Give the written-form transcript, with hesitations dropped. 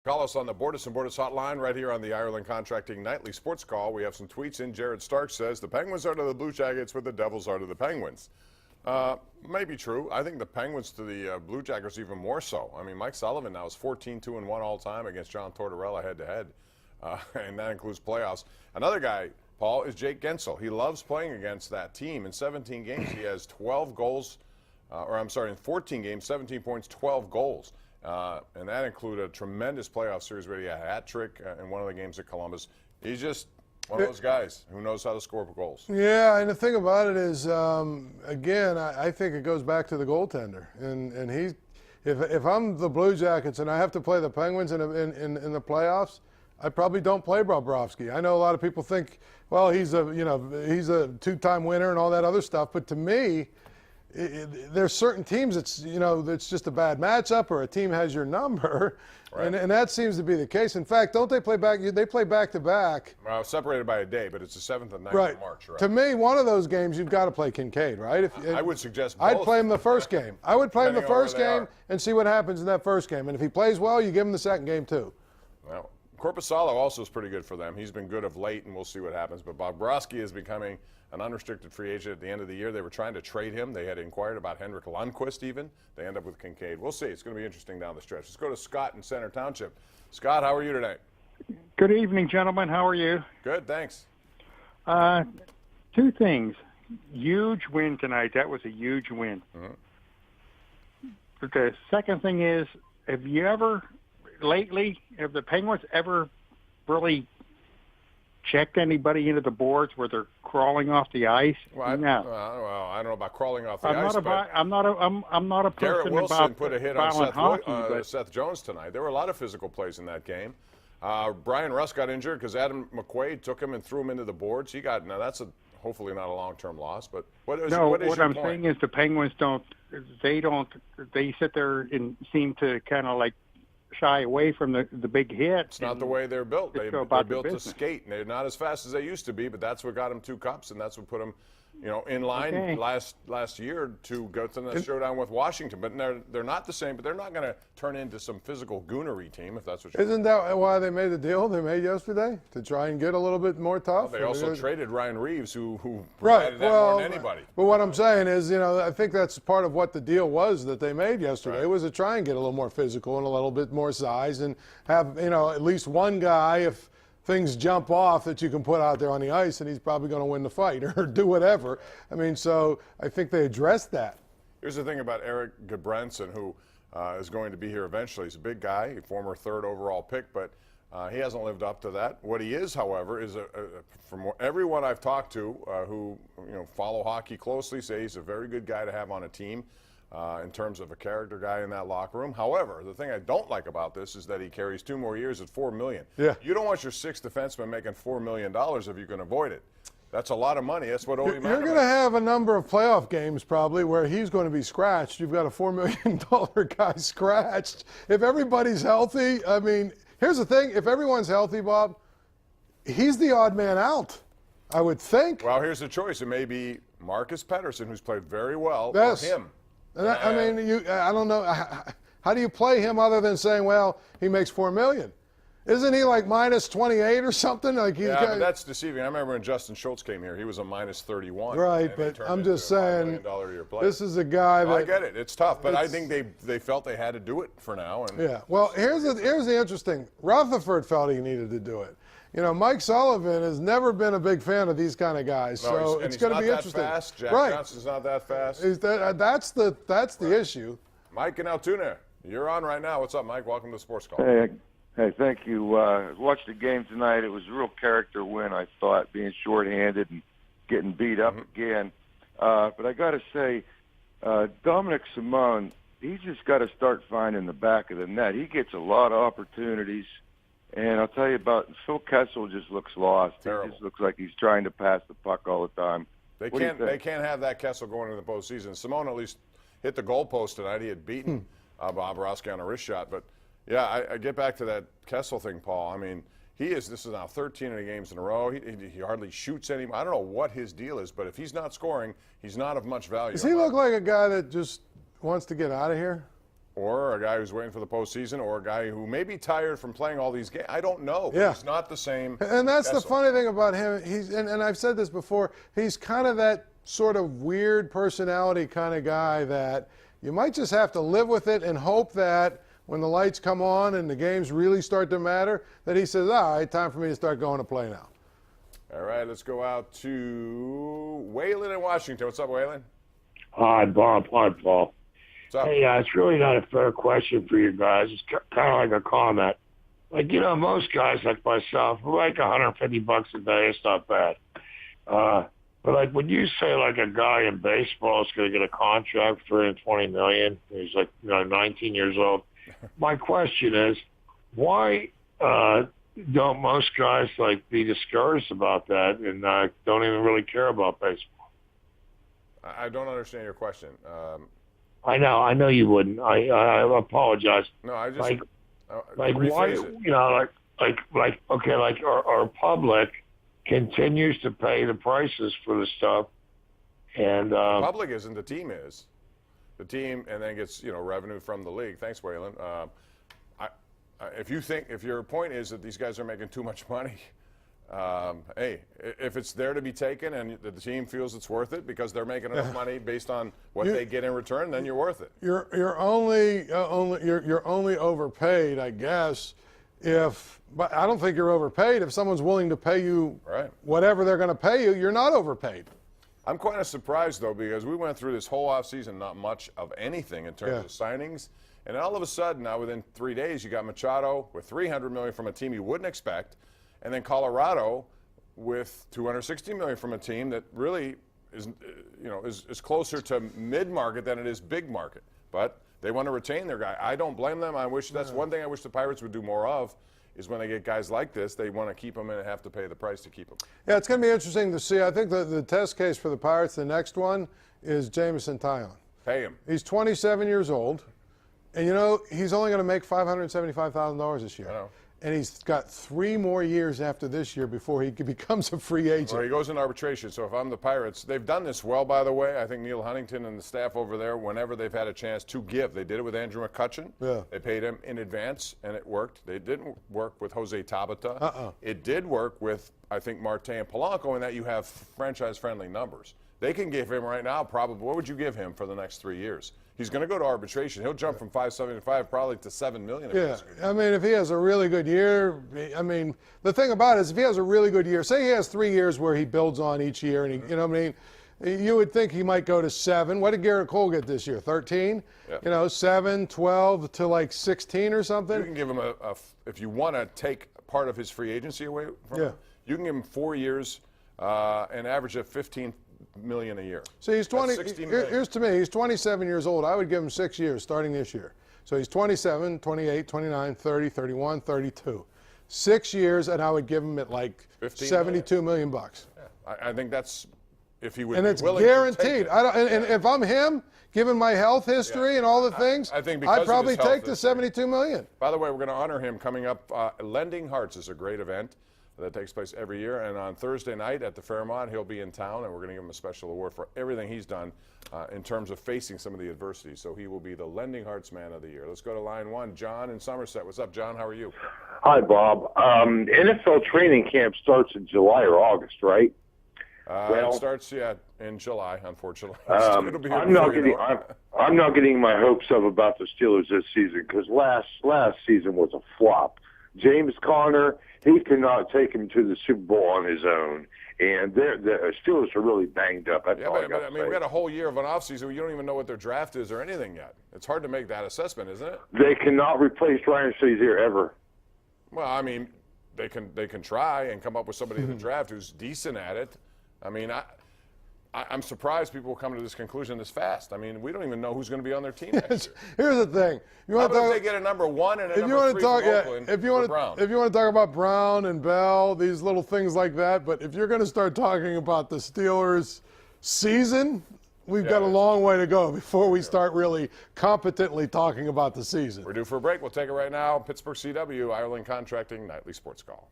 Call us on the Bordas and Bordas hotline right here on the Ireland Contracting Nightly Sports Call. We have some tweets in. Jared Stark says the Penguins are to the Blue Jackets what the Devils are to the Penguins. Maybe true. I think the Penguins to the Blue Jackets even more so. I mean, Mike Sullivan now is 14-2-1 all time against John Tortorella head-to-head, and that includes playoffs. Another guy, Paul, is Jake Gensel. He loves playing against that team. In 17 games, he has 12 goals, in 14 games, 17 points, 12 goals. And that included a tremendous playoff series where he had a hat trick in one of the games at Columbus. He's just one of those guys who knows how to score goals. Yeah, and the thing about it is, again, I think it goes back to the goaltender. And he, if I'm the Blue Jackets and I have to play the Penguins in the playoffs, I probably don't play Bobrovsky. I know a lot of people think, well, he's a two-time winner and all that other stuff. But to me, there's certain teams that's just a bad matchup, or a team has your number, right. and that seems to be the case. In fact, don't they play back? They play back to back. Well, separated by a day, but it's the 7th and 9th right. of March. Right. To me, one of those games you've got to play Kincaid, right? I would suggest both. I'd play him the first game. I would play him the first game and see what happens in that first game. And if he plays well, you give him the second game too. Well, Korpisalo also is pretty good for them. He's been good of late, and we'll see what happens. But Bobrovsky is becoming an unrestricted free agent at the end of the year. They were trying to trade him. They had inquired about Henrik Lundqvist even. They end up with Kincaid. We'll see. It's going to be interesting down the stretch. Let's go to Scott in Center Township. Scott, how are you today? Good evening, gentlemen. How are you? Good, thanks. Two things. Huge win tonight. That was a huge win. Mm-hmm. But the second thing is, have the Penguins ever really checked anybody into the boards where they're crawling off the ice? Well, no. I don't know about crawling off the I'm ice. I'm not a person Garrett Wilson about put a hit on hockey, Seth Jones tonight. There were a lot of physical plays in that game. Brian Russ got injured because Adam McQuaid took him and threw him into the boards. Now that's hopefully not a long-term loss. But what is your I'm point? saying is the Penguins they sit there and seem to kind of like shy away from the big hit. It's not the way they're built. They're built to skate, and they're not as fast as they used to be, but that's what got them 2 cups, and that's what put them, in line last year to go to the showdown with Washington. But they're not the same, but they're not going to turn into some physical goonery team, if that's what you're Isn't that why they made the deal they made yesterday? To try and get a little bit more tough? Well, they also traded Ryan Reeves, who provided that more than anybody. But what I'm saying is, I think that's part of what the deal was that they made yesterday. Right. It was to try and get a little more physical and a little bit more size and have, at least one guy, if things jump off, that you can put out there on the ice, and he's probably going to win the fight or do whatever. I mean, so I think they addressed that. Here's the thing about Eric Goodbranson, who is going to be here eventually. He's a big guy, a former 3rd overall pick, but he hasn't lived up to that. What he is, however, is from everyone I've talked to who follow hockey closely, say he's a very good guy to have on a team. In terms of a character guy in that locker room. However, the thing I don't like about this is that he carries 2 more years at $4 million. Yeah. You don't want your 6th defenseman making $4 million if you can avoid it. That's a lot of money. That's what Ovi Mann. You're going to have a number of playoff games probably where he's going to be scratched. You've got a $4 million guy scratched. If everybody's healthy, I mean, here's the thing. If everyone's healthy, Bob, he's the odd man out, I would think. Well, here's the choice. It may be Marcus Pettersson, who's played very well, yes. or him. I mean, I don't know. How do you play him other than saying, well, he makes $4 million? Isn't he like minus 28 or something? Like but that's deceiving. I remember when Justin Schultz came here, he was a minus 31. Right, but I'm just saying, this is a guy that. I get it. It's tough, but I think they felt they had to do it for now. And yeah. Well, here's the interesting. Rutherford felt he needed to do it. Mike Sullivan has never been a big fan of these kind of guys, so it's going to be interesting. Fast. Jack Johnson's not that fast. That's the issue. Mike in Altoona, you're on right now. What's up, Mike? Welcome to Sports Call. Hey, thank you. Watched the game tonight. It was a real character win, I thought, being shorthanded and getting beat up again. But I got to say, Dominic Simone, he's just got to start finding the back of the net. He gets a lot of opportunities. And I'll tell you about Phil Kessel just looks lost. Terrible. He just looks like he's trying to pass the puck all the time. They can't have that Kessel going into the postseason. Simone at least hit the goalpost tonight. He had beaten Bobrovsky on a wrist shot. But, yeah, I get back to that Kessel thing, Paul. I mean, this is now 13 of the games in a row. He hardly shoots anymore. I don't know what his deal is, but if he's not scoring, he's not of much value. Does he look like a guy that just wants to get out of here? or a guy who's waiting for the postseason, or a guy who may be tired from playing all these games. I don't know. Yeah. He's not the same. And that's the Kessel. funny thing about him. And I've said this before. He's kind of that sort of weird personality kind of guy that you might just have to live with it and hope that when the lights come on and the games really start to matter, that he says, all right, time for me to start going to play now. All right, let's go out to Waylon in Washington. What's up, Waylon? Hi, Bob. Hi, Paul. What's up? Hey, it's really not a fair question for you guys. It's kind of like a comment. Like, most guys like myself, who like $150 a day, it's not bad. But like when you say like a guy in baseball is going to get a contract for $20 million, he's like 19 years old. My question is, why don't most guys like be discouraged about that and don't even really care about baseball? I don't understand your question. I know you wouldn't. I apologize. No, I just like why rephrase it. okay, our public continues to pay the prices for the stuff, and The public isn't. The team is. The team, and then gets revenue from the league. Thanks, Waylon. If your point is that these guys are making too much money, hey, if it's there to be taken and the team feels it's worth it because they're making enough money based on what they get in return, then you're worth it. You're only overpaid, I guess, but I don't think you're overpaid. If someone's willing to pay you whatever they're going to pay you, you're not overpaid. I'm kind of surprised, though, because we went through this whole offseason, not much of anything in terms of signings. And all of a sudden, now within 3 days, you got Machado with $300 million from a team you wouldn't expect, and then Colorado with $260 million from a team that really is closer to mid-market than it is big market. But they want to retain their guy. I don't blame them. I wish that's one thing I wish the Pirates would do more of. Is when they get guys like this, they want to keep them and have to pay the price to keep them. Yeah, it's going to be interesting to see. I think the test case for the Pirates, the next one, is Jameson Taillon. Pay him. He's 27 years old, and he's only going to make $575,000 this year. I know. And he's got 3 more years after this year before he becomes a free agent. Well, he goes in arbitration. So if I'm the Pirates, they've done this well, by the way. I think Neil Huntington and the staff over there, whenever they've had a chance to give, they did it with Andrew McCutchen. Yeah. They paid him in advance, and it worked. They didn't work with Jose Tabata. It did work with, I think, Marte and Polanco in that you have franchise-friendly numbers. They can give him right now probably, what would you give him for the next 3 years? He's going to go to arbitration. He'll jump from $575 probably to $7 million. Yeah, I mean, if he has a really good year, I mean, the thing about it is if he has a really good year, say he has 3 years where he builds on each year, and you would think he might go to 7. What did Garrett Cole get this year? 13? Yeah. 7, 12 to like 16 or something? You can give him if you want to take part of his free agency away from him, you can give him 4 years, an average of $15 million a year. So he's 20. Here's to me, he's 27 years old. I would give him 6 years starting this year. So he's 27, 28, 29, 30, 31, 32. 6 years, and I would give him at like $72 million bucks. Yeah. I think that's if he would. And be it's willing guaranteed. To take it. And if I'm him, given my health history and all the things, I think because I'd probably of his take the health history. $72 million. By the way, we're going to honor him coming up. Lending Hearts is a great event that takes place every year, and on Thursday night at the Fairmont, he'll be in town, and we're going to give him a special award for everything he's done in terms of facing some of the adversity. So he will be the Lending Hearts Man of the Year. Let's go to line 1. John in Somerset. What's up, John? How are you? Hi, Bob. NFL training camp starts in July or August, right? It starts, in July, unfortunately. It'll be here I'm not before you know it. I'm not getting my hopes up about the Steelers this season because last season was a flop. James Conner, he cannot take him to the Super Bowl on his own, and the Steelers are really banged up. That's all I got to say. We got a whole year of an offseason where you don't even know what their draft is or anything yet. It's hard to make that assessment, isn't it? They cannot replace Ryan Shazier ever. Well, I mean, they can try and come up with somebody in the draft who's decent at it. I mean, I'm surprised people will come to this conclusion this fast. I mean, we don't even know who's going to be on their team next year. Here's the thing. You How want to about talk, if they get a number 1 and a if you number want 3 to talk, from Oakland if you want Brown? to talk about Brown and Bell, these little things like that, but if you're going to start talking about the Steelers' season, we've got a long way to go before we start really competently talking about the season. We're due for a break. We'll take it right now. Pittsburgh CW, Ireland Contracting, Nightly Sports Call.